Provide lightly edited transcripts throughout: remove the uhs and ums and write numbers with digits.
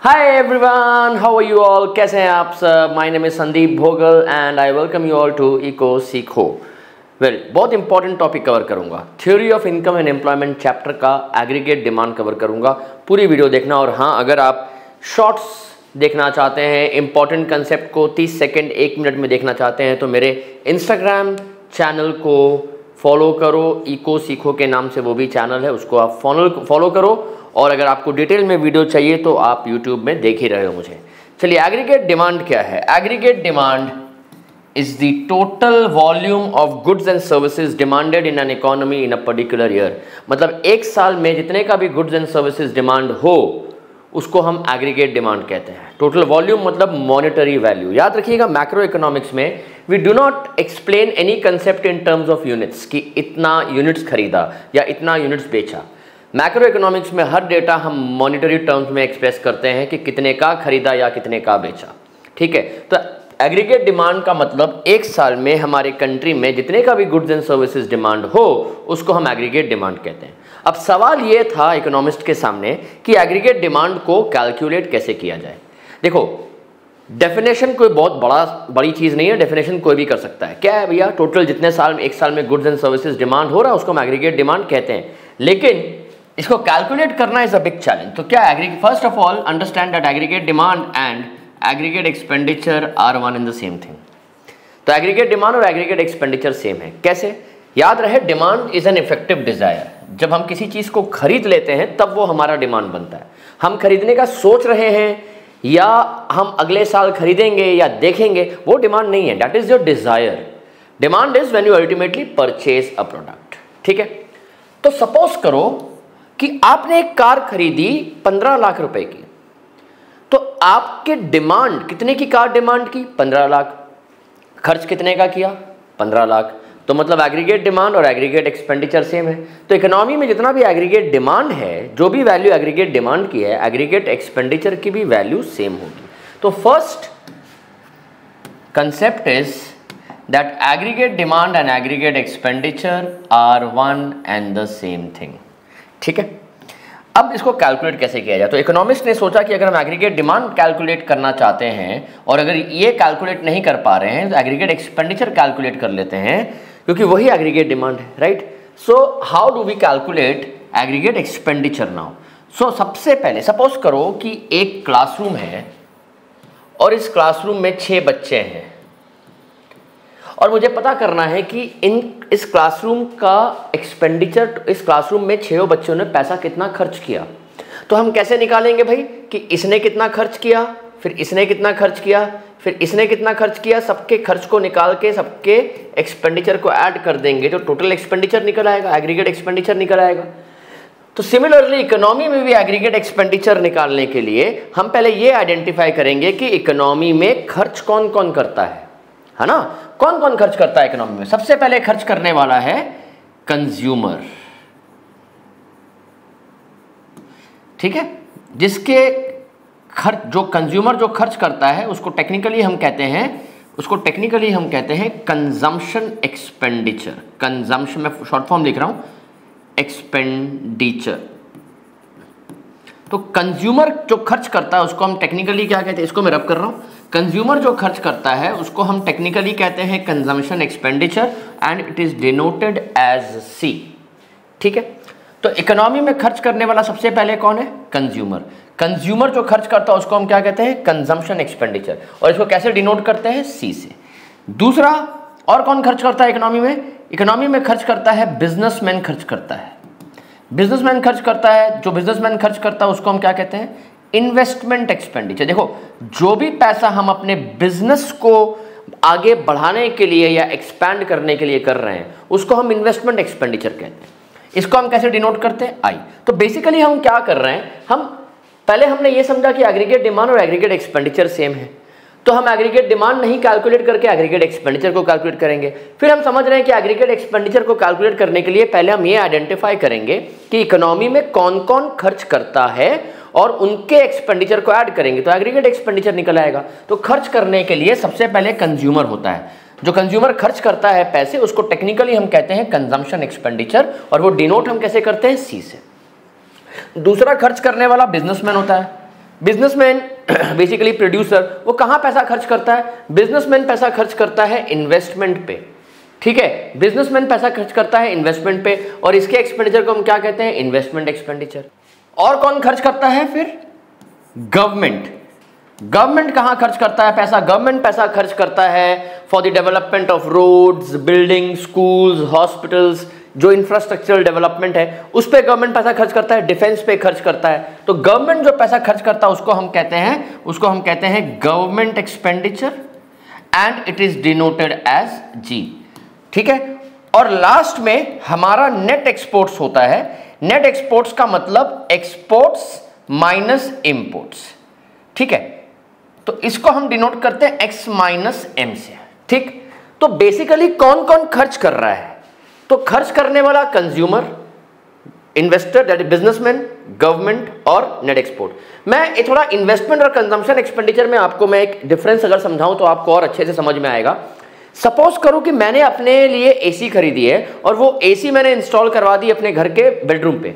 Hi everyone, how are you all? कैसे हैं आप सब? My name is Sandeep Bhogal and I welcome you all to eco सीखो। Well, बहुत इंपॉर्टेंट टॉपिक कवर करूंगा। Theory of income and employment chapter का aggregate demand cover करूंगा। पूरी वीडियो देखना। और हाँ, अगर आप शॉर्ट्स देखना चाहते हैं, इंपॉर्टेंट कंसेप्ट को 30 सेकेंड 1 मिनट में देखना चाहते हैं तो मेरे इंस्टाग्राम चैनल को फॉलो करो। इको सीखो के नाम से वो भी चैनल है, उसको आप फॉलो करो। और अगर आपको डिटेल में वीडियो चाहिए तो आप यूट्यूब में देख ही रहे हो मुझे। चलिए, एग्रीगेट डिमांड क्या है? Aggregate demand is the total volume of goods and services demanded in an economy in a particular year. मतलब एक साल में जितने का भी गुड्स एंड सर्विसेज डिमांड हो उसको हम एग्रीगेट डिमांड कहते हैं। टोटल वॉल्यूम मतलब मॉनेटरी वैल्यू। याद रखिएगा, मैक्रो इकोनॉमिक्स में we do not explain any concept in terms of units कि इतना यूनिट्स खरीदा या इतना यूनिट्स बेचा। मैक्रो इकोनॉमिक्स में हर डेटा हम मॉनेटरी टर्म्स में एक्सप्रेस करते हैं कि कितने का खरीदा या कितने का बेचा। ठीक है, तो एग्रीगेट डिमांड का मतलब एक साल में हमारे कंट्री में जितने का भी गुड्स एंड सर्विसेज डिमांड हो उसको हम एग्रीगेट डिमांड कहते हैं। अब सवाल ये था इकोनॉमिस्ट के सामने कि एग्रीगेट डिमांड को कैलकुलेट कैसे किया जाए। देखो, डेफिनेशन कोई बहुत बड़ी चीज़ नहीं है, डेफिनेशन कोई भी कर सकता है। क्या है भैया? टोटल जितने साल में एक साल में गुड्स एंड सर्विसेज डिमांड हो रहा है उसको हम एग्रीगेट डिमांड कहते हैं। लेकिन इसको कैलकुलेट करना इज अ बिग चैलेंज। तो क्या first of all understand that aggregate demand and aggregate expenditure are one in the same thing. तो एग्रीगेट डिमांड और एग्रीगेट एक्सपेंडिचर सेम है। कैसे? याद रहे, demand is an effective desire. जब हम किसी चीज को खरीद लेते हैं तब वो हमारा डिमांड बनता है। हम खरीदने का सोच रहे हैं या हम अगले साल खरीदेंगे या देखेंगे, वो डिमांड नहीं है। That is your desire. Demand is when you ultimately purchase a product. ठीक है, तो सपोज करो कि आपने एक कार खरीदी 15 लाख रुपए की, तो आपके डिमांड कितने की कार डिमांड की? 15 लाख। खर्च कितने का किया? 15 लाख। तो मतलब एग्रीगेट डिमांड और एग्रीगेट एक्सपेंडिचर सेम है। तो इकोनॉमी में जितना भी एग्रीगेट डिमांड है, जो भी वैल्यू एग्रीगेट डिमांड की है, एग्रीगेट एक्सपेंडिचर की भी वैल्यू सेम होगी। तो first concept is that aggregate demand and aggregate expenditure are one and the same thing. ठीक है, अब इसको कैलकुलेट कैसे किया जाए? तो इकोनॉमिस्ट ने सोचा कि अगर हम एग्रीगेट डिमांड कैलकुलेट करना चाहते हैं और अगर ये कैलकुलेट नहीं कर पा रहे हैं तो एग्रीगेट एक्सपेंडिचर कैलकुलेट कर लेते हैं, क्योंकि वही एग्रीगेट डिमांड है, right? So how do we calculate aggregate expenditure now? सो सबसे पहले सपोज करो कि एक क्लासरूम है और इस क्लासरूम में 6 बच्चे हैं और मुझे पता करना है कि इस क्लासरूम का एक्सपेंडिचर, इस क्लासरूम में 6 बच्चों ने पैसा कितना खर्च किया। तो हम कैसे निकालेंगे भाई कि इसने कितना खर्च किया, फिर इसने कितना खर्च किया, फिर इसने कितना खर्च किया। सबके खर्च को निकाल के सबके एक्सपेंडिचर को ऐड कर देंगे तो टोटल एक्सपेंडिचर निकल आएगा, एग्रीगेट एक्सपेंडिचर निकल आएगा। तो सिमिलरली इकोनॉमी में भी एग्रीगेट एक्सपेंडिचर निकालने के लिए हम पहले ये आइडेंटिफाई करेंगे कि इकोनॉमी में खर्च कौन कौन करता है ना? कौन कौन खर्च करता है इकोनॉमी में? सबसे पहले खर्च करने वाला है कंज्यूमर। ठीक है, जिसके खर्च, जो कंज्यूमर जो खर्च करता है उसको टेक्निकली हम कहते हैं कंजम्पशन एक्सपेंडिचर। कंजम्पशन में शॉर्ट फॉर्म लिख रहा हूं, एक्सपेंडिचर। तो कंज्यूमर जो खर्च करता है उसको हम टेक्निकली क्या कहते हैं? इसको मैं रब कर रहा हूं। कंज्यूमर जो खर्च करता है उसको हम टेक्निकली कहते हैं consumption expenditure and it is denoted as C. ठीक है, तो इकोनॉमी में खर्च करने वाला सबसे पहले कौन है? कंज्यूमर। कंज्यूमर जो खर्च करता है उसको हम क्या कहते हैं? Consumption expenditure. और इसको कैसे डिनोट करते हैं? सी से। दूसरा, और कौन खर्च करता है इकोनॉमी में? इकोनॉमी में खर्च करता है बिजनेसमैन खर्च करता है। बिजनेसमैन खर्च करता है, जो बिजनेसमैन खर्च करता है उसको हम क्या कहते हैं? Investment expenditure. देखो, जो भी पैसा हम अपने बिजनेस को आगे बढ़ाने के लिए या एक्सपैंड करने के लिए कर रहे हैं उसको हम इन्वेस्टमेंट एक्सपेंडिचर कहते हैं। इसको हम कैसे डिनोट करते हैं? आई। तो बेसिकली हम क्या कर रहे हैं, हमने ये समझा कि एग्रीगेट डिमांड और एग्रीगेट एक्सपेंडिचर सेम है, तो हम एग्रीगेट डिमांड नहीं कैलकुलेट करके एग्रीगेट एक्सपेंडिचर को कैलकुलेट करेंगे। फिर हम समझ रहे हैं कि एग्रीगेट एक्सपेंडिचर को कैलकुलेट करने के लिए पहले हम ये आइडेंटिफाई करेंगे कि इकोनॉमी में कौन कौन खर्च करता है और उनके एक्सपेंडिचर को ऐड करेंगे तो एग्रीगेट एक्सपेंडिचर निकल आएगा। तो खर्च करने के लिए सबसे पहले कंज्यूमर होता है, जो कंज्यूमर खर्च करता है पैसे उसको टेक्निकली हम कहते हैं कंजम्पशन एक्सपेंडिचर, और वो डिनोट हम कैसे करते हैं? सी से। दूसरा खर्च करने वाला बिजनेसमैन होता है, बिजनेसमैन बेसिकली प्रोड्यूसर, वो कहां पैसा खर्च करता है? बिजनेसमैन पैसा खर्च करता है इन्वेस्टमेंट पे, ठीक है, बिजनेसमैन पैसा खर्च करता है इन्वेस्टमेंट पे, और इसके एक्सपेंडिचर को हम क्या कहते हैं? Investment expenditure. और कौन खर्च करता है फिर? गवर्नमेंट। गवर्नमेंट कहां खर्च करता है पैसा? गवर्नमेंट पैसा खर्च करता है for the development of roads, building, schools, hospitals, जो इंफ्रास्ट्रक्चरल डेवलपमेंट है उस पे गवर्नमेंट पैसा खर्च करता है, डिफेंस पे खर्च करता है। तो गवर्नमेंट जो पैसा खर्च करता है उसको हम कहते हैं government expenditure, and it is denoted as G, ठीक है। और लास्ट में हमारा नेट एक्सपोर्ट्स होता है। नेट एक्सपोर्ट्स का मतलब एक्सपोर्ट्स माइनस इंपोर्ट्स, ठीक है। तो इसको हम डिनोट करते हैं एक्स माइनस एम से, ठीक। तो बेसिकली कौन कौन खर्च कर रहा है? तो खर्च करने वाला consumer, investor that is businessman, government और नेट एक्सपोर्ट। मैं थोड़ा इन्वेस्टमेंट और कंजम्पशन एक्सपेंडिचर में आपको मैं एक डिफरेंस अगर समझाऊं तो आपको और अच्छे से समझ में आएगा। सपोज करो कि मैंने अपने लिए एसी खरीदी है और वो एसी मैंने इंस्टॉल करवा दी अपने घर के बेडरूम पे,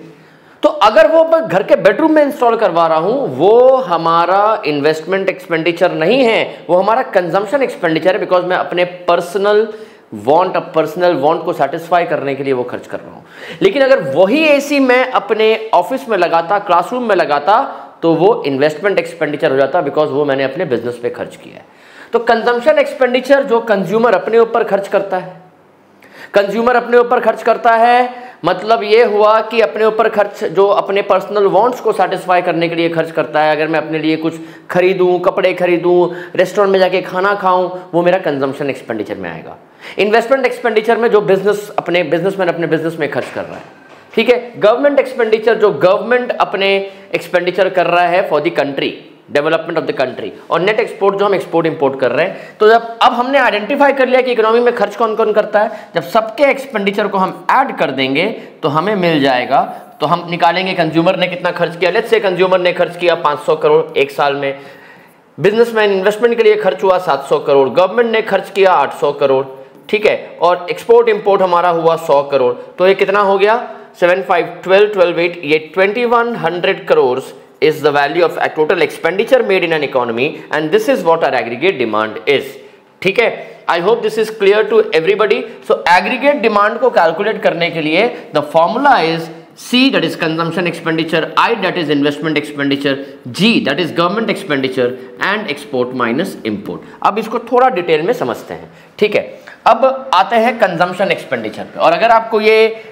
तो अगर वो मैं घर के बेडरूम में इंस्टॉल करवा रहा हूं वो हमारा इन्वेस्टमेंट एक्सपेंडिचर नहीं है, वो हमारा कंजम्पशन एक्सपेंडिचर है, बिकॉज मैं अपने पर्सनल वांट को सेटिस्फाई करने के लिए वो खर्च कर रहा हूं। लेकिन अगर वही एसी मैं अपने ऑफिस में लगाता, क्लासरूम में लगाता, तो वो इन्वेस्टमेंट एक्सपेंडिचर हो जाता, बिकॉज वो मैंने अपने बिजनेस पे खर्च किया है। तो कंजम्पशन एक्सपेंडिचर जो कंज्यूमर अपने ऊपर खर्च करता है, कंज्यूमर अपने ऊपर खर्च करता है, मतलब ये हुआ कि अपने ऊपर खर्च जो अपने पर्सनल वांट्स को सेटिस्फाई करने के लिए खर्च करता है। अगर मैं अपने लिए कुछ खरीदूं, कपड़े खरीदूं, रेस्टोरेंट में जाके खाना खाऊं, वो मेरा कंजम्पशन एक्सपेंडिचर में आएगा। इन्वेस्टमेंट एक्सपेंडिचर में जो बिजनेसमैन अपने बिजनेस में खर्च कर रहा है, ठीक है। गवर्नमेंट एक्सपेंडिचर जो गवर्नमेंट अपने एक्सपेंडिचर कर रहा है for the country, development of the country. और नेट एक्सपोर्ट जो हम एक्सपोर्ट इंपोर्ट कर रहे हैं। तो जब अब हमने आइडेंटिफाई कर लिया कि इकोनॉमी में खर्च कौन कौन करता है, जब सबके एक्सपेंडिचर को हम ऐड कर देंगे तो हमें मिल जाएगा। तो हम निकालेंगे कंज्यूमर ने कितना खर्च किया। लेट्स से कंज्यूमर ने खर्च किया 500 करोड़ एक साल में, बिजनेसमैन इन्वेस्टमेंट के लिए खर्च हुआ 700 करोड़, गवर्नमेंट ने खर्च किया 800 करोड़, ठीक है, और एक्सपोर्ट इंपोर्ट हमारा हुआ 100 करोड़। तो ये कितना हो गया? 7 5 12 12 8, ये 2100 crore is the value of a total expenditure made in an economy, and this is what our aggregate demand is, ठीक है। I hope this is clear to everybody. So aggregate demand को calculate करने के लिए the formula is C, that is consumption expenditure, I, that is investment expenditure, G, that is government expenditure, and export minus import. अब इसको थोड़ा detail में समझते हैं, ठीक है। अब आते हैं कंजम्पशन एक्सपेंडिचर पे। और अगर आपको ये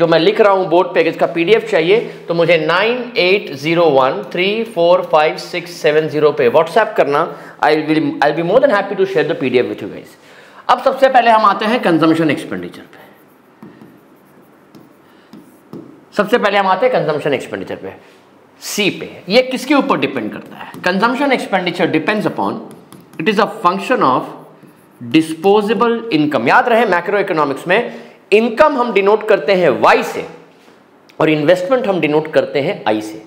जो मैं लिख रहा हूं बोर्ड पे इसका पीडीएफ चाहिए तो मुझे 9801345670 पे व्हाट्सएप करना। I will be more than happy to share the PDF with you guys. अब सबसे पहले हम आते हैं कंजम्पशन एक्सपेंडिचर पे। सबसे पहले हम आते हैं कंजम्पशन एक्सपेंडिचर पे, सी पे। ये किसके ऊपर डिपेंड करता है? Consumption expenditure depends upon, it is a function of disposable income. याद रहे मैक्रो इकोनॉमिक्स में इनकम हम डिनोट करते हैं वाई से और इन्वेस्टमेंट हम डिनोट करते हैं आई से।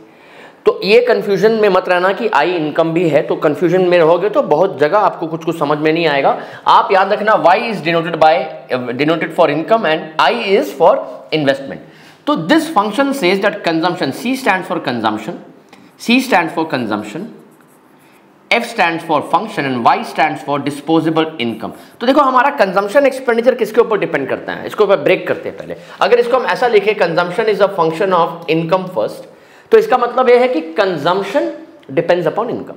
तो ये कंफ्यूजन में मत रहना कि आई इनकम भी है, तो कंफ्यूजन में रहोगे तो बहुत जगह आपको कुछ समझ में नहीं आएगा। आप याद रखना Y is denoted for income and I is for investment. तो this function says that consumption, C stands for consumption, C stands for consumption, F stands for function and Y stands for disposable income। तो देखो हमारा consumption expenditure किसके ऊपर depend करता है, इसको break करते हैं पहले। अगर इसको हम ऐसा लिखें consumption is a function of income first, तो इसका मतलब यह है कि consumption depends upon income.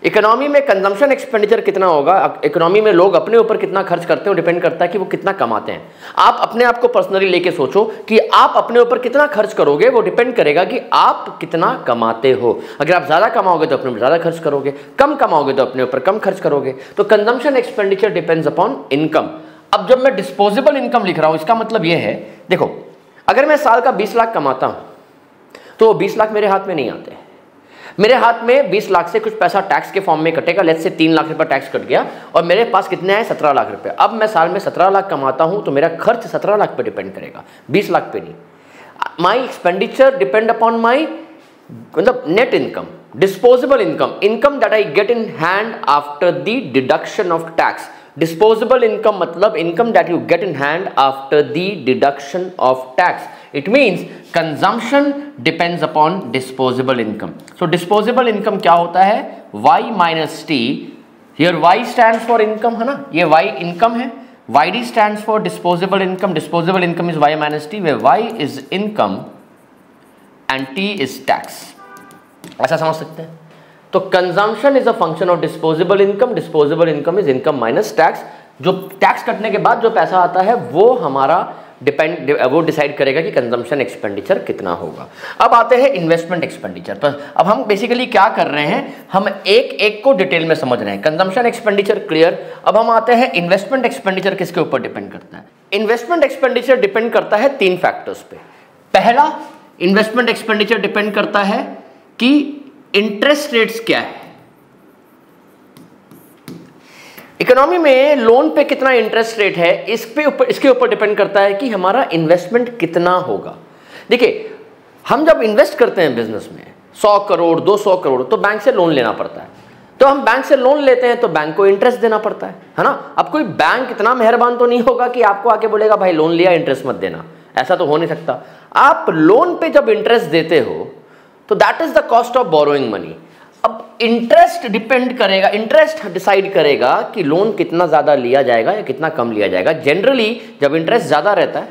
Economy में कंजम्पशन एक्सपेंडिचर कितना होगा, इकोनॉमी में लोग अपने ऊपर कितना खर्च करते हैं, डिपेंड करता है कि वो कितना कमाते हैं। आप अपने आप को पर्सनली लेके सोचो कि आप अपने ऊपर कितना खर्च करोगे, वो डिपेंड करेगा कि आप कितना कमाते हो। अगर आप ज्यादा कमाओगे तो अपने ऊपर ज्यादा खर्च करोगे, कम कमाओगे तो अपने ऊपर कम खर्च करोगे। तो consumption expenditure depends upon income. अब जब मैं डिस्पोजेबल इनकम लिख रहा हूं, इसका मतलब यह है, देखो अगर मैं साल का 20 लाख कमाता हूं तो 20 लाख मेरे हाथ में नहीं आते। मेरे हाथ में 20 लाख से कुछ पैसा टैक्स के फॉर्म में कटेगा। लेट्स से 3 लाख रुपए टैक्स कट गया और मेरे पास कितने आए? 17 लाख रुपए। अब मैं साल में 17 लाख कमाता हूं तो मेरा खर्च 17 लाख पे डिपेंड करेगा, 20 लाख पे नहीं। My expenditure depend upon my मतलब net income, disposable income, income that I get in hand after the deduction of tax. Disposable income मतलब income that you get in hand after the deduction of tax. It means consumption depends upon disposable income. So disposable income क्या होता है? y minus T. Here y stands for income है ना, ये y income है. YD stands for disposable income. Disposable income is y minus t, where y is income and t is tax. ऐसा समझ सकते हैं. तो consumption is a function of disposable income. Disposable income is income minus tax. जो tax कटने के बाद जो पैसा आता है वो हमारा वो डिसाइड करेगा कि कंजम्पशन एक्सपेंडिचर कितना होगा. अब आते हैं इन्वेस्टमेंट एक्सपेंडिचर पर. अब हम बेसिकली क्या कर रहे हैं, हम एक एक को डिटेल में समझ रहे हैं. Consumption expenditure clear. अब हम आते हैं इन्वेस्टमेंट एक्सपेंडिचर किसके ऊपर डिपेंड करता है. इन्वेस्टमेंट एक्सपेंडिचर डिपेंड करता है 3 फैक्टर्स पे. पहला, इन्वेस्टमेंट एक्सपेंडिचर डिपेंड करता है कि इंटरेस्ट रेट्स क्या है. इकोनॉमी में लोन पे कितना इंटरेस्ट रेट है इसके ऊपर डिपेंड करता है कि हमारा इन्वेस्टमेंट कितना होगा. देखिए, हम जब इन्वेस्ट करते हैं बिजनेस में 100 करोड़ 200 करोड़ तो बैंक से लोन लेना पड़ता है. तो हम बैंक से लोन लेते हैं तो बैंक को इंटरेस्ट देना पड़ता है ना. अब कोई बैंक इतना मेहरबान तो नहीं होगा कि आपको आके बोलेगा भाई लोन लिया इंटरेस्ट मत देना. ऐसा तो हो नहीं सकता. आप लोन पे जब इंटरेस्ट देते हो तो that is the cost of borrowing money. अब इंटरेस्ट डिपेंड करेगा, इंटरेस्ट डिसाइड करेगा कि लोन कितना ज़्यादा लिया जाएगा या कितना कम लिया जाएगा. जनरली जब इंटरेस्ट ज़्यादा रहता है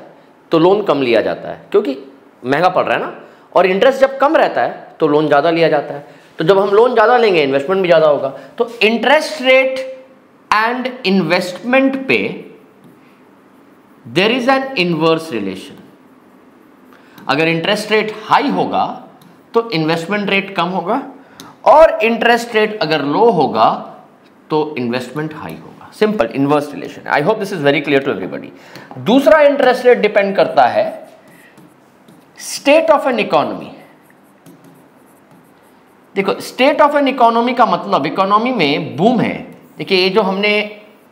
तो लोन कम लिया जाता है क्योंकि महंगा पड़ रहा है ना. और इंटरेस्ट जब कम रहता है तो लोन ज़्यादा लिया जाता है. तो जब हम लोन ज़्यादा लेंगे इन्वेस्टमेंट भी ज़्यादा होगा. तो इंटरेस्ट रेट एंड इन्वेस्टमेंट पे there is an inverse relation. अगर इंटरेस्ट रेट हाई होगा तो इन्वेस्टमेंट रेट कम होगा और इंटरेस्ट रेट अगर लो होगा तो इन्वेस्टमेंट हाई होगा. Simple inverse relation. I hope this is very clear to everybody. दूसरा इंटरेस्ट रेट डिपेंड करता है स्टेट ऑफ एन इकोनॉमी. देखो, स्टेट ऑफ एन इकोनॉमी का मतलब इकोनॉमी में बूम है. देखिए, ये जो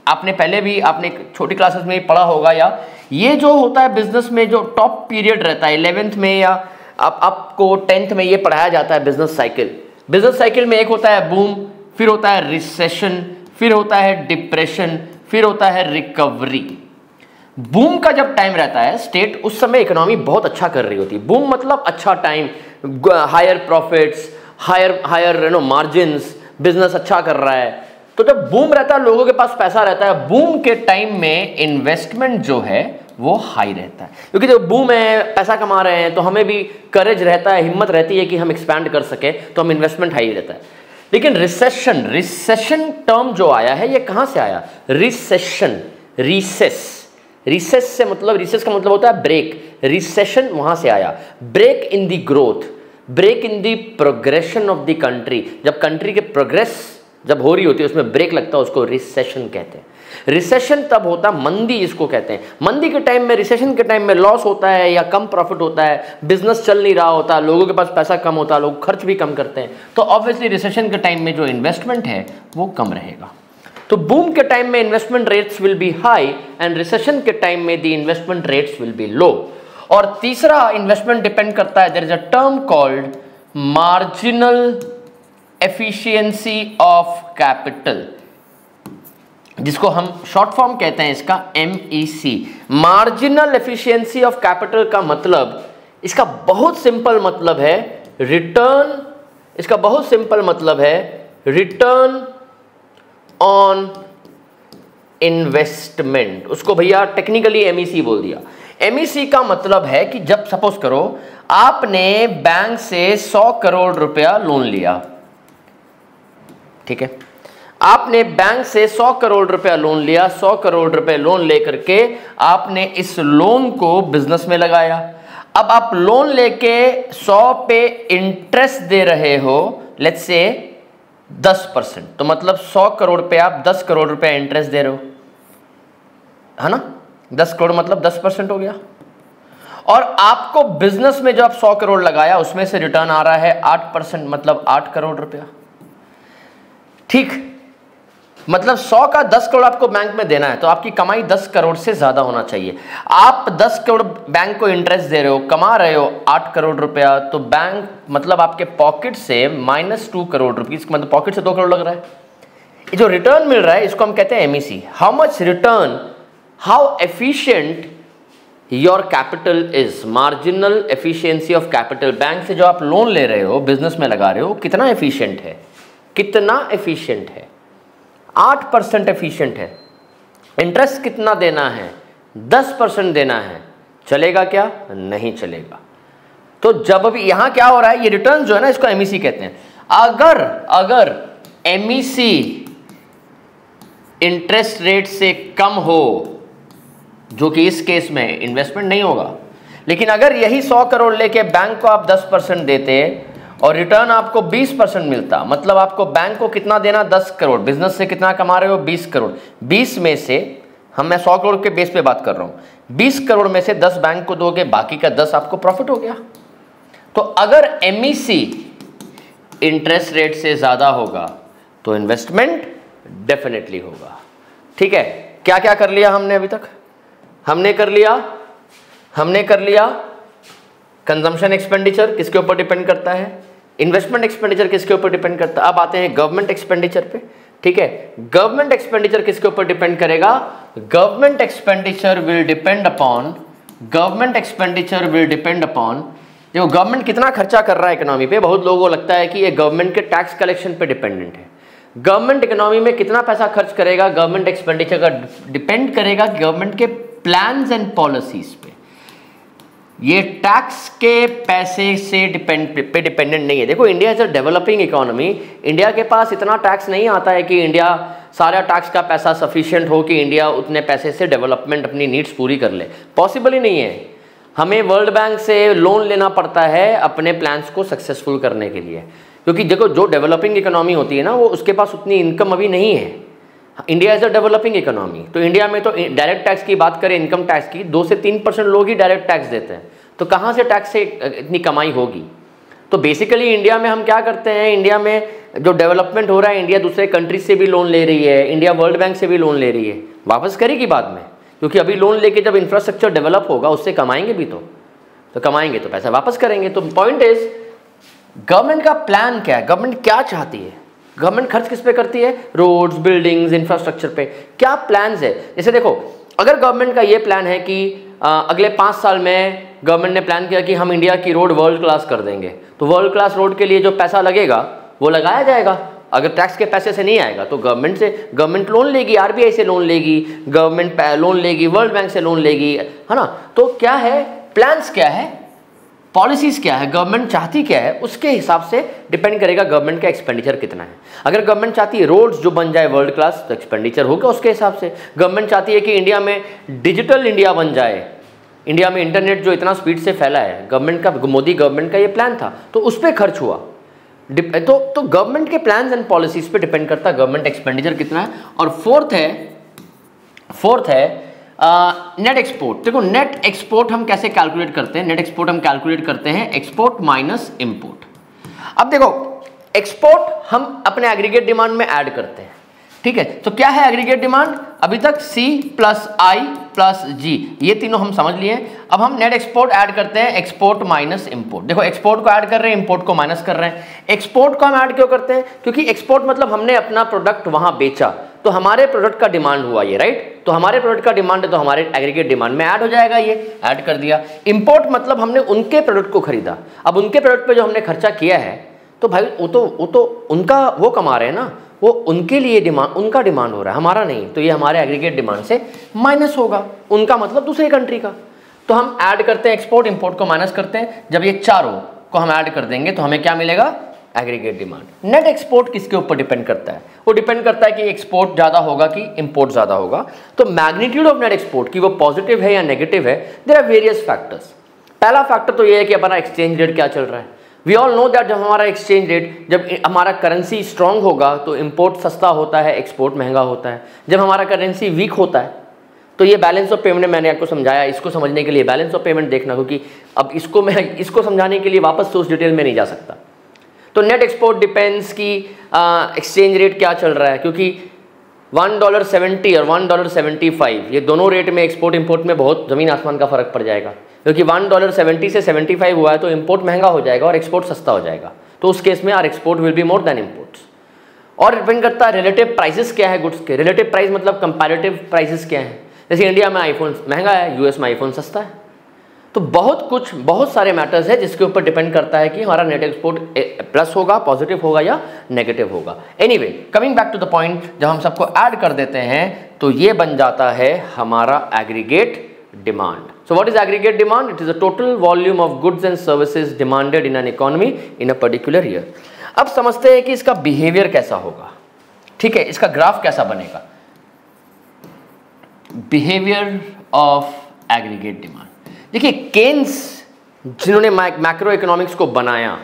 आपने पहले भी आपने छोटी क्लासेस में पढ़ा होगा, या ये जो होता है बिजनेस में जो टॉप पीरियड रहता है 11th में या आपको 10th में ये पढ़ाया जाता है बिजनेस साइकिल. बिजनेस साइकिल में एक होता है बूम, फिर होता है रिसेशन, फिर होता है डिप्रेशन, फिर होता है रिकवरी. बूम का जब टाइम रहता है स्टेट, उस समय इकोनॉमी बहुत अच्छा कर रही होती है. बूम मतलब अच्छा time, higher profits, higher margins, business अच्छा कर रहा है. तो जब बूम रहता है लोगों के पास पैसा रहता है. बूम के टाइम में इन्वेस्टमेंट जो है वो हाई रहता है क्योंकि जब बूम है, पैसा कमा रहे हैं तो हमें भी करेज रहता है, हिम्मत रहती है कि हम एक्सपैंड कर सके, तो हम इन्वेस्टमेंट हाई रहता है. लेकिन रिसेशन टर्म जो आया है ये कहां से आया? रिसेशन, रिसेस से मतलब, रिसेस का मतलब होता है ब्रेक. रिसेशन वहां से आया. Break in the growth, break in the progression of the country. जब कंट्री के प्रोग्रेस जब हो रही होती है उसमें ब्रेक लगता है, उसको रिसेशन कहते हैं. रिसेशन तब होता, मंदी इसको कहते हैं. मंदी के टाइम में, रिसेशन के टाइम में लॉस होता है या कम प्रॉफिट होता है, बिजनेस चल नहीं रहा होता, लोगों के पास पैसा कम होता है, लोग खर्च भी कम करते हैं. तो ऑब्वियसली रिसेशन के टाइम में जो इन्वेस्टमेंट है वो कम रहेगा. तो बूम के टाइम में investment rates will be high and recession के टाइम में the investment rates will be low. और तीसरा इन्वेस्टमेंट डिपेंड करता है, there is a term called marginal efficiency of capital, जिसको हम शॉर्ट फॉर्म कहते हैं इसका MEC. Marginal efficiency of capital का मतलब, इसका बहुत सिंपल मतलब है रिटर्न. इसका बहुत सिंपल मतलब है रिटर्न ऑन इन्वेस्टमेंट. उसको भैया टेक्निकली MEC बोल दिया. MEC का मतलब है कि जब सपोज करो आपने बैंक से 100 करोड़ रुपया लोन लिया, ठीक है, आपने बैंक से 100 करोड़ रुपया लोन लिया. 100 करोड़ रुपए लोन लेकर के आपने इस लोन को बिजनेस में लगाया. अब आप लोन लेके 100 पे इंटरेस्ट दे रहे हो, लेट्स से 10%. तो मतलब 100 करोड़ पे आप 10 करोड़ रुपया इंटरेस्ट दे रहे हो, है ना. 10 करोड़ मतलब 10% हो गया. और आपको बिजनेस में जो आप 100 करोड़ लगाया उसमें से रिटर्न आ रहा है 8%, मतलब 8 करोड़ रुपया. ठीक, मतलब 100 का 10 करोड़ आपको बैंक में देना है तो आपकी कमाई 10 करोड़ से ज्यादा होना चाहिए. आप 10 करोड़ बैंक को इंटरेस्ट दे रहे हो, कमा रहे हो 8 करोड़ रुपया, तो बैंक मतलब आपके पॉकेट से -2 करोड़ रुपीज, मतलब पॉकेट से 2 करोड़ लग रहा है. जो रिटर्न मिल रहा है इसको हम कहते हैं MEC, how much return, how efficient your capital is, marginal efficiency of capital. Bank से जो आप लोन ले रहे हो, बिजनेस में लगा रहे हो, कितना एफिशिएंट है, कितना एफिशिएंट है, 8% एफिशिएंट है। इंटरेस्ट कितना देना है, 10% देना है, चलेगा क्या, नहीं चलेगा। तो जब अभी यहां क्या हो रहा है, ये रिटर्न जो है ना, इसको एमईसी कहते हैं। अगर एमईसी इंटरेस्ट रेट से कम हो, जो कि इस केस में इन्वेस्टमेंट नहीं होगा, लेकिन अगर यही 100 करोड़ लेके बैंक को आप 10% देते और रिटर्न आपको 20% मिलता, मतलब आपको बैंक को कितना देना, 10 करोड़, बिजनेस से कितना कमा रहे हो, 20 करोड़, 20 में से मैं 100 करोड़ के बेस पे बात कर रहा हूं, 20 करोड़ में से 10 बैंक को दोगे, बाकी का 10 आपको प्रॉफिट हो गया। तो अगर एमईसी इंटरेस्ट रेट से ज्यादा होगा तो इन्वेस्टमेंट डेफिनेटली होगा। ठीक है, क्या क्या कर लिया हमने अभी तक, हमने कर लिया कंजम्पशन एक्सपेंडिचर किसके ऊपर डिपेंड करता है, इन्वेस्टमेंट एक्सपेंडिचर किसके ऊपर डिपेंड करता है। अब आते हैं गवर्नमेंट एक्सपेंडिचर पे। ठीक है, गवर्नमेंट एक्सपेंडिचर किसके ऊपर डिपेंड करेगा, government expenditure will depend upon देखो गवर्नमेंट कितना खर्चा कर रहा है इकोनॉमी पे। बहुत लोगों को लगता है कि ये गवर्नमेंट के टैक्स कलेक्शन पे डिपेंडेंट है। गवर्नमेंट इकोनॉमी में कितना पैसा खर्च करेगा, गवर्नमेंट एक्सपेंडिचर का डिपेंड करेगा गवर्नमेंट के प्लान्स एंड पॉलिसीज पे। ये टैक्स के पैसे से डिपेंडेंट नहीं है। देखो India is a developing economy, India के पास इतना टैक्स नहीं आता है कि इंडिया सारा टैक्स का पैसा सफिशिएंट हो कि इंडिया उतने पैसे से डेवलपमेंट अपनी नीड्स पूरी कर ले, पॉसिबल ही नहीं है। हमें वर्ल्ड बैंक से लोन लेना पड़ता है अपने प्लान्स को सक्सेसफुल करने के लिए, क्योंकि देखो जो डेवलपिंग इकोनॉमी होती है ना, वो उसके पास उतनी इनकम अभी नहीं है। India is a developing economy, तो इंडिया में तो डायरेक्ट टैक्स की बात करें, इनकम टैक्स की, 2 से 3% लोग ही डायरेक्ट टैक्स देते हैं, तो कहाँ से टैक्स से इतनी कमाई होगी। तो बेसिकली इंडिया में हम क्या करते हैं, इंडिया में जो डेवलपमेंट हो रहा है, इंडिया दूसरे कंट्रीज से भी लोन ले रही है, इंडिया वर्ल्ड बैंक से भी लोन ले रही है, वापस करेगी बाद में, क्योंकि अभी लोन लेके जब इंफ्रास्ट्रक्चर डेवलप होगा उससे कमाएंगे भी, तो कमाएंगे तो पैसा वापस करेंगे। तो पॉइंट इज गवर्नमेंट का प्लान क्या है, गवर्नमेंट क्या चाहती है, गवर्नमेंट खर्च किस पे करती है, रोड्स, बिल्डिंग्स, इंफ्रास्ट्रक्चर पे, क्या प्लान्स है। जैसे देखो अगर गवर्नमेंट का ये प्लान है कि अगले 5 साल में गवर्नमेंट ने प्लान किया कि हम इंडिया की रोड वर्ल्ड क्लास कर देंगे, तो वर्ल्ड क्लास रोड के लिए जो पैसा लगेगा वो लगाया जाएगा। अगर टैक्स के पैसे से नहीं आएगा तो गवर्नमेंट लोन लेगी, आरबीआई से लोन लेगी, गवर्नमेंट लोन लेगी, वर्ल्ड बैंक से लोन लेगी, है ना। तो क्या है, प्लान्स क्या है, पॉलिसीज क्या है, गवर्नमेंट चाहती क्या है, उसके हिसाब से डिपेंड करेगा गवर्नमेंट का एक्सपेंडिचर कितना है। अगर गवर्नमेंट चाहती है रोड्स जो बन जाए वर्ल्ड क्लास, तो एक्सपेंडिचर होगा उसके हिसाब से। गवर्नमेंट चाहती है कि इंडिया में डिजिटल इंडिया बन जाए, इंडिया में इंटरनेट जो इतना स्पीड से फैला है, गवर्नमेंट का, मोदी गवर्नमेंट का ये प्लान था, तो उस पर खर्च हुआ। तो गवर्नमेंट के प्लान्स एंड पॉलिसीज पे डिपेंड करता है गवर्नमेंट एक्सपेंडिचर कितना है। और फोर्थ है नेट एक्सपोर्ट। देखो नेट एक्सपोर्ट हम कैसे कैलकुलेट करते हैं, नेट एक्सपोर्ट हम कैलकुलेट करते हैं एक्सपोर्ट माइनस इंपोर्ट। अब देखो एक्सपोर्ट हम अपने एग्रीगेट डिमांड में ऐड करते हैं, ठीक है। तो क्या है एग्रीगेट डिमांड, अभी तक C plus I plus G, ये तीनों हम समझ लिए। अब हम नेट एक्सपोर्ट ऐड करते हैं एक्सपोर्ट माइनस इंपोर्ट। देखो एक्सपोर्ट को ऐड कर रहे हैं, इंपोर्ट को माइनस कर रहे हैं। एक्सपोर्ट को हम ऐड क्यों करते हैं, क्योंकि एक्सपोर्ट मतलब हमने अपना प्रोडक्ट वहां बेचा, तो हमारे प्रोडक्ट का डिमांड हुआ ये, राइट। तो हमारे प्रोडक्ट का डिमांड है तो हमारे एग्रीगेट डिमांड में ऐड हो जाएगा, ये ऐड कर दिया। इंपोर्ट मतलब हमने उनके प्रोडक्ट को खरीदा, अब उनके प्रोडक्ट पे जो हमने खर्चा किया है, तो भाई वो तो उनका वो कमा रहे हैं ना, वो उनके लिए डिमांड, उनका डिमांड हो रहा है, हमारा नहीं, तो ये हमारे एग्रीगेट डिमांड से माइनस होगा, उनका मतलब दूसरे कंट्री का। तो हम ऐड करते हैं एक्सपोर्ट, इंपोर्ट को माइनस करते हैं। जब ये चारों को हम ऐड कर देंगे तो हमें क्या मिलेगा, एग्रीगेट डिमांड। नेट एक्सपोर्ट किसके ऊपर डिपेंड करता है, वो डिपेंड करता है कि एक्सपोर्ट ज्यादा होगा कि इंपोर्ट ज्यादा होगा। तो मैग्नीट्यूड ऑफ नेट एक्सपोर्ट की वो पॉजिटिव है या नेगेटिव है, देयर आर वेरियस फैक्टर्स। पहला फैक्टर तो ये है कि हमारा एक्सचेंज रेट क्या चल रहा है। वी ऑल नो दैट जब हमारा एक्सचेंज रेट, जब हमारा करेंसी स्ट्रांग होगा तो इंपोर्ट सस्ता होता है, एक्सपोर्ट महंगा होता है। जब हमारा करेंसी वीक होता है तो ये बैलेंस ऑफ पेमेंट मैंने आपको समझाया, इसको समझने के लिए बैलेंस ऑफ पेमेंट देखना, क्योंकि अब इसको समझाने के लिए वापस से उस डिटेल में नहीं जा सकता। तो नेट एक्सपोर्ट डिपेंड्स कि एक्सचेंज रेट क्या चल रहा है, क्योंकि $1.70 और $1.75 ये दोनों रेट में एक्सपोर्ट इंपोर्ट में बहुत ज़मीन आसमान का फर्क पड़ जाएगा, क्योंकि $1.70 से 75 हुआ है तो इंपोर्ट महंगा हो जाएगा और एक्सपोर्ट सस्ता हो जाएगा। तो उस केस में are export will be more than imports. और डिपेंड करता है रिलेटिव प्राइसेस क्या है गुड्स के। रिलेटिव प्राइस मतलब कंपैरेटिव प्राइसेस क्या है। जैसे इंडिया में आईफोन महंगा है, यूएस में आईफोन सस्ता है। तो बहुत सारे मैटर्स है जिसके ऊपर डिपेंड करता है कि हमारा नेट एक्सपोर्ट प्लस होगा, पॉजिटिव होगा या नेगेटिव होगा। Anyway, coming back to the point, जब हम सबको ऐड कर देते हैं तो ये बन जाता है हमारा aggregate demand. So what is aggregate demand? It is the total volume of goods and services demanded in an economy in a particular year. अब समझते हैं कि इसका बिहेवियर कैसा होगा। ठीक है, इसका ग्राफ कैसा बनेगा। Behaviour of aggregate demand. देखिए, केन्स जिन्होंने मैक्रो इकोनॉमिक्स को बनाया,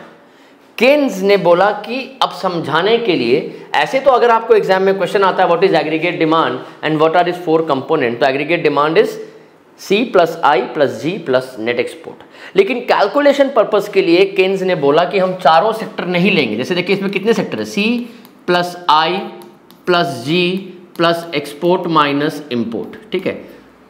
केन्स ने बोला कि अब समझाने के लिए, ऐसे तो अगर आपको एग्जाम में क्वेश्चन आता है what is aggregate demand and what are is 4 component, तो aggregate demand is C plus I plus G plus net export. लेकिन कैलकुलेशन पर्पस के लिए केन्स ने बोला कि हम चारों सेक्टर नहीं लेंगे। जैसे देखिए इसमें कितने सेक्टर है, C plus I plus G plus export minus import. ठीक है,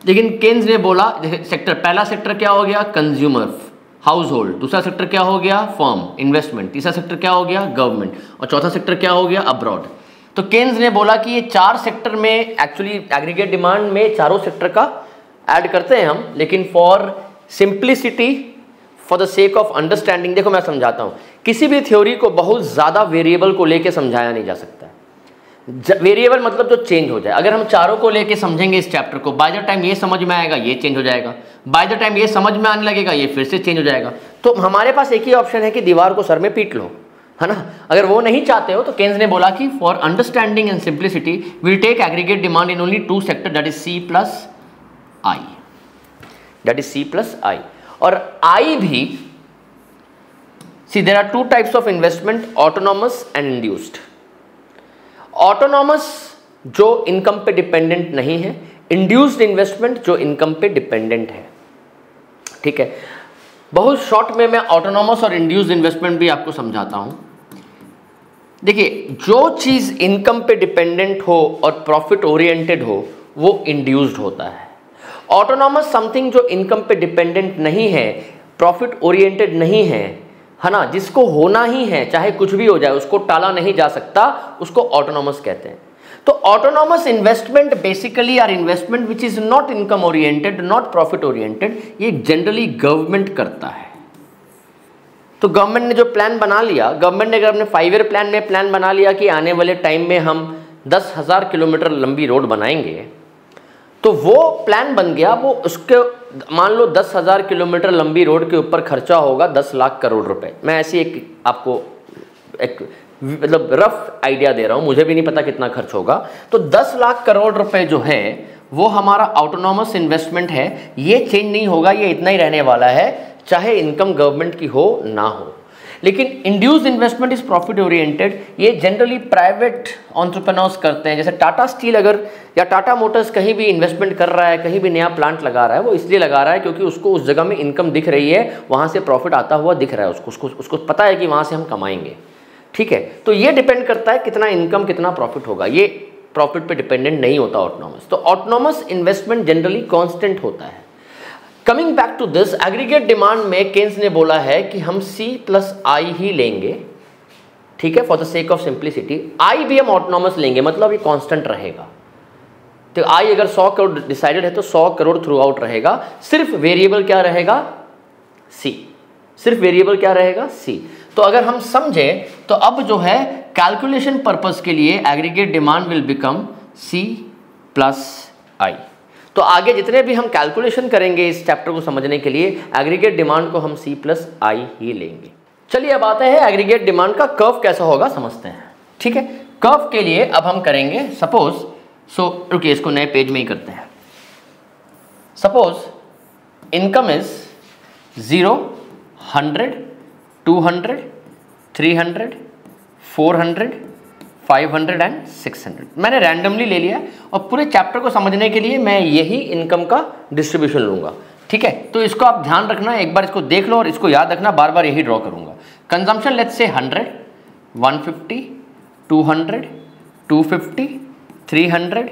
लेकिन केन्स ने बोला सेक्टर, पहला सेक्टर क्या हो गया, कंज्यूमर हाउस होल्ड, दूसरा सेक्टर क्या हो गया, फर्म इन्वेस्टमेंट, तीसरा सेक्टर क्या हो गया, गवर्नमेंट, और चौथा सेक्टर क्या हो गया, अब्रॉड। तो केन्स ने बोला कि ये 4 सेक्टर में एक्चुअली एग्रीगेट डिमांड में चारों सेक्टर का ऐड करते हैं हम, लेकिन for simplicity, for the sake of understanding, देखो मैं समझाता हूँ, किसी भी थ्योरी को बहुत ज़्यादा वेरिएबल को लेके समझाया नहीं जा सकता है। वेरिएबल मतलब जो चेंज हो जाए। अगर हम चारों को लेके समझेंगे इस चैप्टर को, बाय द टाइम ये समझ में आएगा ये चेंज हो जाएगा, बाय द टाइम ये समझ में आने लगेगा ये फिर से चेंज हो जाएगा। तो हमारे पास एक ही ऑप्शन है कि दीवार को सर में पीट लो, है ना। अगर वो नहीं चाहते हो तो केन्स ने बोला कि for understanding and simplicity will take aggregate demand in only 2 sector, that is C plus I, that is C plus I। और I भी, see there are 2 types of investment, autonomous and induced. Autonomous जो income पे dependent नहीं है, induced investment जो income पे dependent है। ठीक है, बहुत शॉर्ट में मैं ऑटोनॉमस और इंड्यूस्ड इन्वेस्टमेंट भी आपको समझाता हूं। देखिए, जो चीज इनकम पे डिपेंडेंट हो और प्रॉफिट ओरिएंटेड हो वो इंड्यूस्ड होता है। ऑटोनॉमस समथिंग जो इनकम पे डिपेंडेंट नहीं है, प्रॉफिट ओरिएंटेड नहीं है ना, जिसको होना ही है चाहे कुछ भी हो जाए, उसको टाला नहीं जा सकता, उसको ऑटोनॉमस कहते हैं। तो autonomous investment basically are investment which is not income oriented, not profit oriented. ये जनरली गवर्नमेंट करता है। तो गवर्नमेंट ने जो प्लान बना लिया, गवर्नमेंट ने अगर अपने 5 ईयर प्लान में प्लान बना लिया कि आने वाले टाइम में हम 10,000 किलोमीटर लंबी रोड बनाएंगे, तो वो प्लान बन गया। वो उसके मान लो 10,000 किलोमीटर लंबी रोड के ऊपर खर्चा होगा 10 लाख करोड़ रुपए। मैं ऐसी एक आपको एक मतलब रफ आइडिया दे रहा हूँ, मुझे भी नहीं पता कितना खर्च होगा। तो 10 लाख करोड़ रुपए जो है वो हमारा ऑटोनॉमस इन्वेस्टमेंट है। ये चेंज नहीं होगा, ये इतना ही रहने वाला है, चाहे इनकम गवर्नमेंट की हो ना हो। लेकिन induced investment is profit oriented. ये जनरली प्राइवेट एंटरप्रेन्योर्स करते हैं। जैसे टाटा स्टील अगर या टाटा मोटर्स कहीं भी इन्वेस्टमेंट कर रहा है, कहीं भी नया प्लांट लगा रहा है, वो इसलिए लगा रहा है क्योंकि उसको उस जगह में इनकम दिख रही है, वहाँ से प्रॉफिट आता हुआ दिख रहा है, उसको पता है कि वहाँ से हम कमाएंगे। ठीक है, तो ये डिपेंड करता है कितना इनकम कितना प्रॉफिट होगा, ये प्रॉफिट पे डिपेंडेंट नहीं होता ऑटोनॉमस। तो ऑटोनॉमस इन्वेस्टमेंट जनरली कांस्टेंट होता है। Coming back to this, aggregate demand में केन्स ने बोला है कि हम C प्लस I ही लेंगे। ठीक है, for the sake of simplicity I भी हम ऑटोनॉमस लेंगे, मतलब ये कांस्टेंट रहेगा। तो I अगर 100 करोड़ डिसाइडेड है तो 100 करोड़ थ्रू आउट रहेगा। सिर्फ वेरिएबल क्या रहेगा, C। सिर्फ वेरिएबल क्या रहेगा, C। तो अगर हम समझे तो अब जो है कैलकुलेशन पर्पस के लिए aggregate demand will become C plus I। तो आगे जितने भी हम कैलकुलेशन करेंगे इस चैप्टर को समझने के लिए, एग्रीगेट डिमांड को हम C प्लस I ही लेंगे। चलिए अब आते हैं एग्रीगेट डिमांड का कर्व कैसा होगा समझते हैं। ठीक है, कर्व के लिए अब हम करेंगे सपोज, रुकिए इसको नए पेज में ही करते हैं। Suppose income is 0, 100, 200, 300, 400, 500 and 600। मैंने रैंडमली ले लिया और पूरे चैप्टर को समझने के लिए मैं यही इनकम का डिस्ट्रीब्यूशन लूंगा। ठीक है, तो इसको आप ध्यान रखना, एक बार इसको देख लो और इसको याद रखना, बार बार यही ड्रॉ करूंगा। Consumption let's say 100, 150, 200, 250, 300,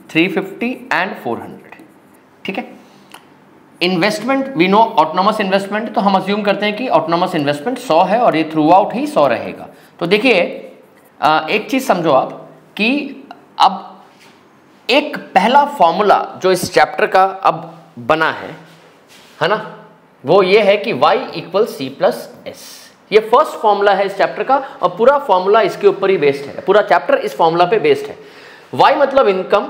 350 and 400। ठीक है, investment we know autonomous investment, तो हम अज्यूम करते हैं कि ऑटोनॉमस इन्वेस्टमेंट 100 है और ये थ्रू आउट ही 100 रहेगा। तो देखिए एक चीज समझो आप कि अब एक पहला फॉर्मूला जो इस चैप्टर का अब बना है ना, वो ये है कि y equal C plus S. ये फर्स्ट फॉर्मूला है इस चैप्टर का और पूरा फॉर्मूला इसके ऊपर ही बेस्ड है, पूरा चैप्टर इस फॉर्मूला पे बेस्ड है। y मतलब इनकम,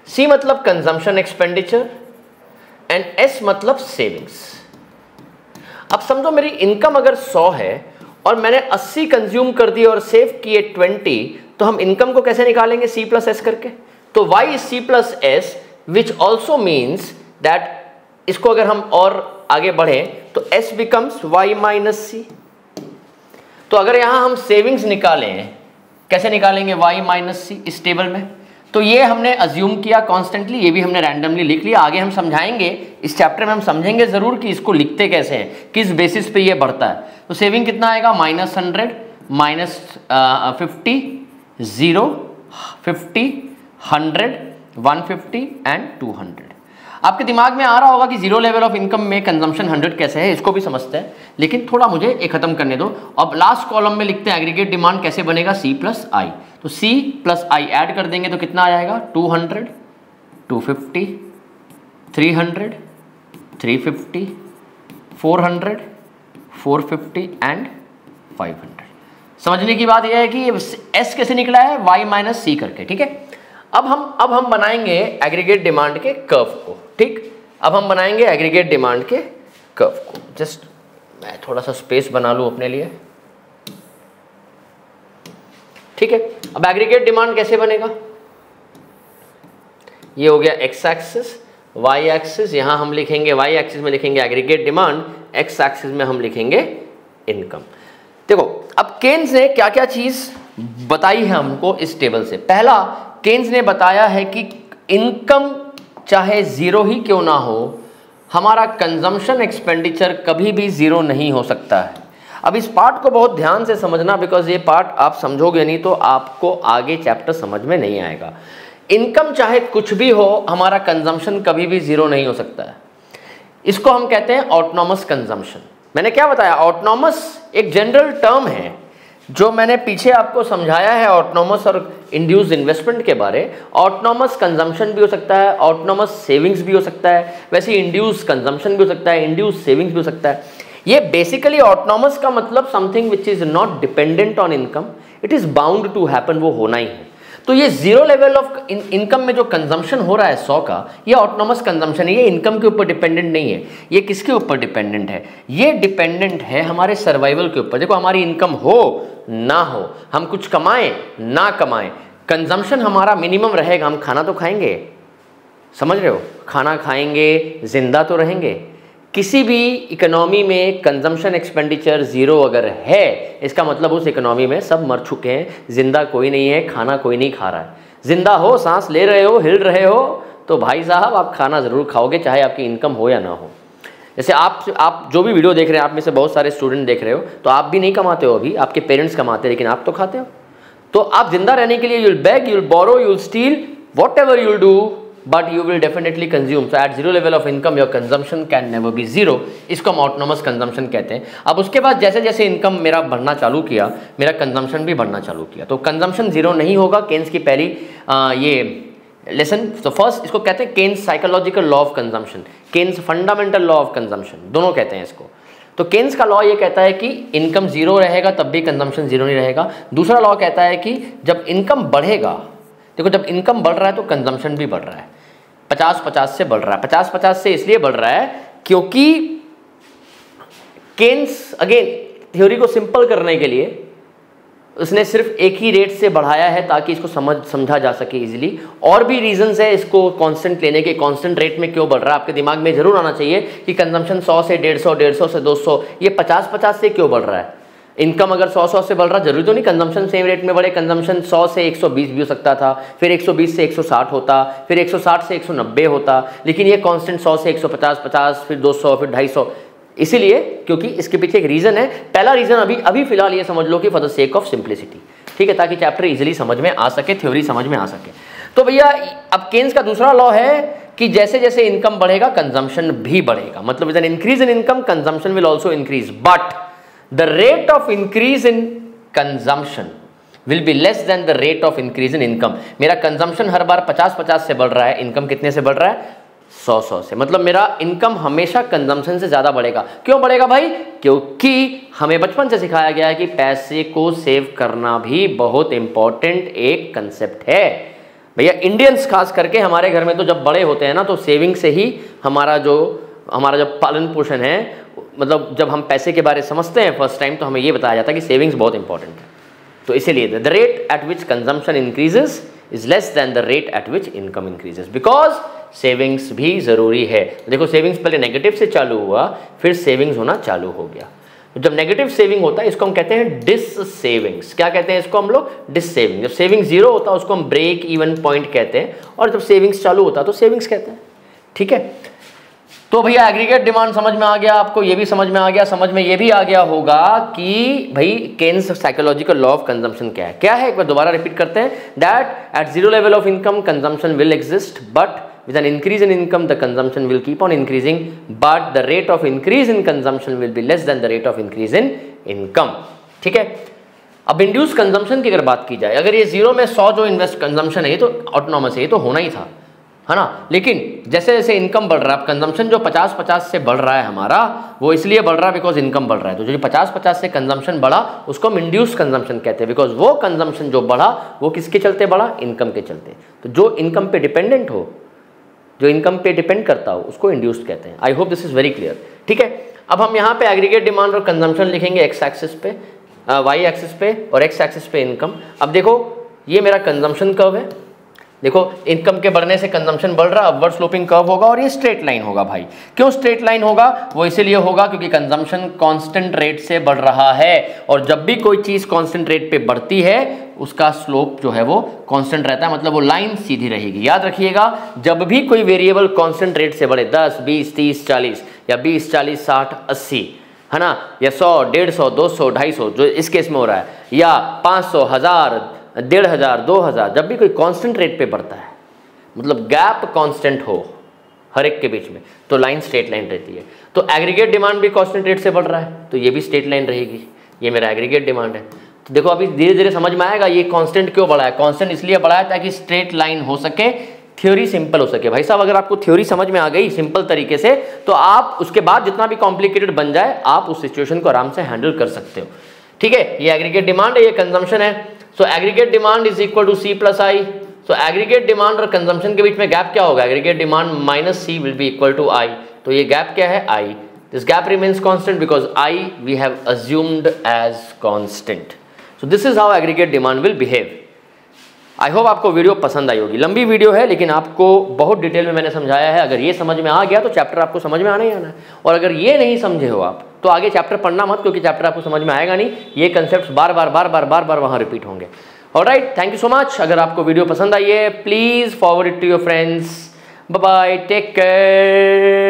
c मतलब कंजम्पशन एक्सपेंडिचर एंड s मतलब सेविंग्स। अब समझो मेरी इनकम अगर 100 है और मैंने 80 कंज्यूम कर दिए और सेव किए 20, तो हम इनकम को कैसे निकालेंगे? c प्लस एस करके। तो y is c plus S which also means that इसको अगर हम और आगे बढ़े तो s बिकम्स y माइनस सी। तो अगर यहां हम सेविंग्स निकालें, कैसे निकालेंगे? y माइनस सी इस टेबल में। तो ये हमने अज्यूम किया कॉन्स्टेंटली, ये भी हमने रैंडमली लिख लिया। आगे हम समझाएंगे, इस चैप्टर में हम समझेंगे जरूर कि इसको लिखते कैसे हैं, किस बेसिस पे ये बढ़ता है। तो सेविंग कितना आएगा? -100, -50, 0, 50, 100, 150 एंड 200। आपके दिमाग में आ रहा होगा कि जीरो लेवल ऑफ इनकम में कंजम्पशन 100 कैसे है, इसको भी समझते हैं, लेकिन थोड़ा मुझे ये खत्म करने दो। अब लास्ट कॉलम में लिखते हैं एग्रीगेट डिमांड कैसे बनेगा? C प्लस आई। तो C प्लस आई ऐड कर देंगे तो कितना आ जाएगा? 200, 250, 300, 350, 400, 450 एंड 500। समझने की बात यह है कि S कैसे निकला है? Y माइनस सी करके, ठीक है। अब हम बनाएंगे एग्रीगेट डिमांड के कर्व को, ठीक। अब हम बनाएंगे एग्रीगेट डिमांड के कर्व को। जस्ट मैं थोड़ा सा स्पेस बना लूं अपने लिए, ठीक है। अब एग्रीगेट डिमांड कैसे बनेगा? ये हो गया एक्स एक्सिस, वाई एक्सिस, यहां हम लिखेंगे वाई एक्सिस में लिखेंगे एग्रीगेट डिमांड, एक्स एक्सिस में हम लिखेंगे इनकम। देखो अब केन्स ने क्या क्या चीज बताई है हमको इस टेबल से। पहला, केन्स ने बताया है कि इनकम चाहे जीरो ही क्यों ना हो, हमारा कंजम्पशन एक्सपेंडिचर कभी भी जीरो नहीं हो सकता है। अब इस पार्ट को बहुत ध्यान से समझना, बिकॉज ये पार्ट आप समझोगे नहीं तो आपको आगे चैप्टर समझ में नहीं आएगा। इनकम चाहे कुछ भी हो, हमारा कंजम्पशन कभी भी जीरो नहीं हो सकता है। इसको हम कहते हैं ऑटोनॉमस कंजम्पशन। मैंने क्या बताया? ऑटोनॉमस एक जनरल टर्म है जो मैंने पीछे आपको समझाया है ऑटोनॉमस और इंड्यूस्ड इन्वेस्टमेंट के बारे। ऑटोनॉमस कंजम्पशन भी हो सकता है, ऑटोनॉमस सेविंग्स भी हो सकता है, वैसे इंड्यूस्ड कंजम्पशन भी हो सकता है, इंड्यूस्ड सेविंग्स भी हो सकता है। ये बेसिकली ऑटोनॉमस का मतलब something which is not dependent on income, it is bound to happen, वो होना ही है। तो ये जीरो लेवल ऑफ इनकम में जो कंजम्पशन हो रहा है 100 का, ये ऑटोनॉमस कंजम्पशन है, ये इनकम के ऊपर डिपेंडेंट नहीं है। ये किसके ऊपर डिपेंडेंट है? ये डिपेंडेंट है हमारे सर्वाइवल के ऊपर। देखो हमारी इनकम हो ना हो, हम कुछ कमाएं ना कमाएं, कंजम्पशन हमारा मिनिमम रहेगा। हम खाना तो खाएंगे, समझ रहे हो, खाना खाएंगे, जिंदा तो रहेंगे। किसी भी इकोनॉमी में कंजम्पशन एक्सपेंडिचर जीरो अगर है, इसका मतलब उस इकोनॉमी में सब मर चुके हैं, जिंदा कोई नहीं है, खाना कोई नहीं खा रहा है। जिंदा हो, सांस ले रहे हो, हिल रहे हो, तो भाई साहब आप खाना ज़रूर खाओगे, चाहे आपकी इनकम हो या ना हो। जैसे आप जो भी वीडियो देख रहे हैं, आप में से बहुत सारे स्टूडेंट देख रहे हो, तो आप भी नहीं कमाते हो, अभी आपके पेरेंट्स कमाते हैं, लेकिन आप तो खाते हो। तो आप जिंदा रहने के लिए you'll beg, you'll borrow, you'll steal, whatever you'll do, but you will definitely consume. So at zero level of income, your consumption can never be zero. इसको हम autonomous consumption कहते हैं। अब उसके बाद जैसे जैसे इनकम मेरा बढ़ना चालू किया, मेरा कंजम्पशन भी बढ़ना चालू किया, तो कंजम्पशन जीरो नहीं होगा। केन्स की पहली ये लेसन, तो फर्स्ट इसको कहते हैं Keynes psychological law of consumption, Keynes fundamental law of consumption, दोनों कहते हैं इसको। तो केन्स का लॉ ये कहता है कि इनकम जीरो रहेगा तब भी कंजम्पशन जीरो नहीं रहेगा। दूसरा लॉ कहता है कि जब इनकम बढ़ेगा, देखो जब इनकम बढ़ रहा है तो कंजम्पशन भी बढ़ रहा है, 50-50 से बढ़ रहा है। 50-50 से इसलिए बढ़ रहा है क्योंकि केन्स अगेन थ्योरी को सिंपल करने के लिए उसने सिर्फ एक ही रेट से बढ़ाया है ताकि इसको समझा जा सके इजीली। और भी रीजंस है इसको कांस्टेंट लेने के, कांस्टेंट रेट में क्यों बढ़ रहा है। आपके दिमाग में जरूर आना चाहिए कि कंजम्पशन 100 से 150, 150 से 200, ये 50-50 से क्यों बढ़ रहा है। इनकम अगर 100 से बढ़ रहा, जरूरी तो नहीं कंजम्पशन सेम रेट में बढ़े। कंजम्पशन 100 से 120 भी हो सकता था, फिर 120 से 160 होता, फिर 160 से 190 होता, लेकिन ये कांस्टेंट 100 से 150, 50, फिर 200, फिर 250। इसीलिए क्योंकि इसके पीछे एक रीजन है। पहला रीजन अभी फिलहाल ये समझ लो कि for the sake of simplicity, ठीक है, ताकि चैप्टर इजीली समझ में आ सके, थ्योरी समझ में आ सके। तो भैया अब केन्स का दूसरा लॉ है कि जैसे जैसे इनकम बढ़ेगा कंजम्पशन भी बढ़ेगा। मतलब with an increase in income consumption will also increase, but the rate of increase in consumption will be less than the rate of increase in income. मेरा कंजम्पशन हर बार 50-50 से बढ़ रहा है, इनकम कितने से बढ़ रहा है? 100-100 से। मतलब मेरा इनकम हमेशा कंजम्पशन से ज़्यादा बढ़ेगा। क्यों बढ़ेगा भाई? क्योंकि हमें बचपन से सिखाया गया है कि पैसे को सेव करना भी बहुत इंपॉर्टेंट एक कंसेप्ट है। भैया इंडियंस खास करके हमारे घर में तो जब बड़े होते हैं ना, तो सेविंग से ही हमारा जो पालन पोषण है, मतलब जब हम पैसे के बारे में समझते हैं फर्स्ट टाइम, तो हमें ये बताया जाता है कि सेविंग्स बहुत इंपॉर्टेंट है। तो इसीलिए the rate at which consumption increases is less than the rate at which income increases, because savings भी ज़रूरी है। देखो सेविंग्स पहले नेगेटिव से चालू हुआ, फिर सेविंग्स होना चालू हो गया। जब नेगेटिव सेविंग होता है इसको हम कहते हैं डिस सेविंग्स। क्या कहते हैं इसको हम लोग? Dissaving. जब सेविंग जीरो होता है उसको हम ब्रेक इवन पॉइंट कहते हैं, और जब सेविंग्स चालू होता है तो सेविंग्स कहते हैं। ठीक है, तो भैया एग्रीगेट डिमांड समझ में आ गया आपको, ये भी समझ में आ गया। समझ में ये भी आ गया होगा कि भाई Keynes psychological law of consumption क्या है। क्या है एक बार दोबारा रिपीट करते हैं। That at zero level of income consumption will exist, but with an increase in income the consumption will keep on increasing, but the rate of increase in consumption will be less than the rate of increase in income। ठीक है, अब induce consumption की अगर बात की जाए, अगर ये जीरो में 100 जो इन्वेस्ट कंजम्पशन है, ये तो ऑटोनॉमस है, ये तो होना ही था, है ना। लेकिन जैसे जैसे इनकम बढ़ रहा है, कंजम्पशन जो 50-50 से बढ़ रहा है हमारा, वो इसलिए बढ़ रहा है बिकॉज इनकम बढ़ रहा है। तो जो 50-50 से कंजम्पशन बढ़ा उसको हम इंड्यूस कंजम्पशन कहते हैं, बिकॉज वो कंजम्पशन जो बढ़ा वो किसके चलते बढ़ा? इनकम के चलते। तो जो इनकम पे डिपेंडेंट हो, जो इनकम पे डिपेंड करता हो, उसको इंड्यूस्ड कहते हैं। आई hope this is very clear. ठीक है, अब हम यहाँ पे एग्रीगेट डिमांड और कंजम्पशन लिखेंगे एक्स एक्सिस पे, वाई एक्सिस पे, और एक्स एक्सिस पे इनकम। अब देखो ये मेरा कंजम्पशन कर्व है, देखो इनकम के बढ़ने से कंजम्पशन बढ़ रहा, अपवर्ड स्लोपिंग कर्व होगा, और ये स्ट्रेट लाइन होगा। भाई क्यों स्ट्रेट लाइन होगा? वो इसीलिए होगा क्योंकि कंजम्पशन कांस्टेंट रेट से बढ़ रहा है, और जब भी कोई चीज कांस्टेंट रेट पे बढ़ती है उसका स्लोप जो है वो कांस्टेंट रहता है, मतलब वो लाइन सीधी रहेगी। याद रखिएगा, जब भी कोई वेरिएबल कांस्टेंट रेट से बढ़े, 10, 20, 30, 40 या 20, 40, 60, 80, है ना, या 100, 150, 200, 250 जो इस केस में हो रहा है, या 500, 1000, 1500, 2000, जब भी कोई कांस्टेंट रेट पे बढ़ता है, मतलब गैप कांस्टेंट हो हर एक के बीच में, तो लाइन स्ट्रेट लाइन रहती है। तो एग्रीगेट डिमांड भी कांस्टेंट रेट से बढ़ रहा है, तो ये भी स्ट्रेट लाइन रहेगी। ये मेरा एग्रीगेट डिमांड है। तो देखो अभी धीरे धीरे समझ में आएगा ये कांस्टेंट क्यों बढ़ा है। कांस्टेंट इसलिए बढ़ा है ताकि स्ट्रेट लाइन हो सके, थ्योरी सिंपल हो सके। भाई साहब अगर आपको थ्योरी समझ में आ गई सिंपल तरीके से, तो आप उसके बाद जितना भी कॉम्प्लिकेटेड बन जाए, आप उस सिचुएशन को आराम से हैंडल कर सकते हो। ठीक है, ये एग्रीगेट डिमांड है, ये कंजम्पशन है। So aggregate demand is equal to C plus I. So aggregate demand और कंजम्पशन के बीच में गैप क्या होगा? Aggregate demand minus C will be equal to I. तो ये गैप क्या है? I. This gap remains constant because I we have assumed as constant. So this is how aggregate demand will behave. I hope आपको video पसंद आई होगी। लंबी video है लेकिन आपको बहुत डिटेल में मैंने समझाया है। अगर ये समझ में आ गया तो चैप्टर आपको समझ में आना ही आना है, और अगर ये नहीं समझे हो आप तो आगे चैप्टर पढ़ना मत, क्योंकि चैप्टर आपको समझ में आएगा नहीं। ये कंसेप्ट्स बार बार वहाँ रिपीट होंगे। Alright, thank you so much. अगर आपको वीडियो पसंद आई है please forward it to your friends. Bye bye, take care.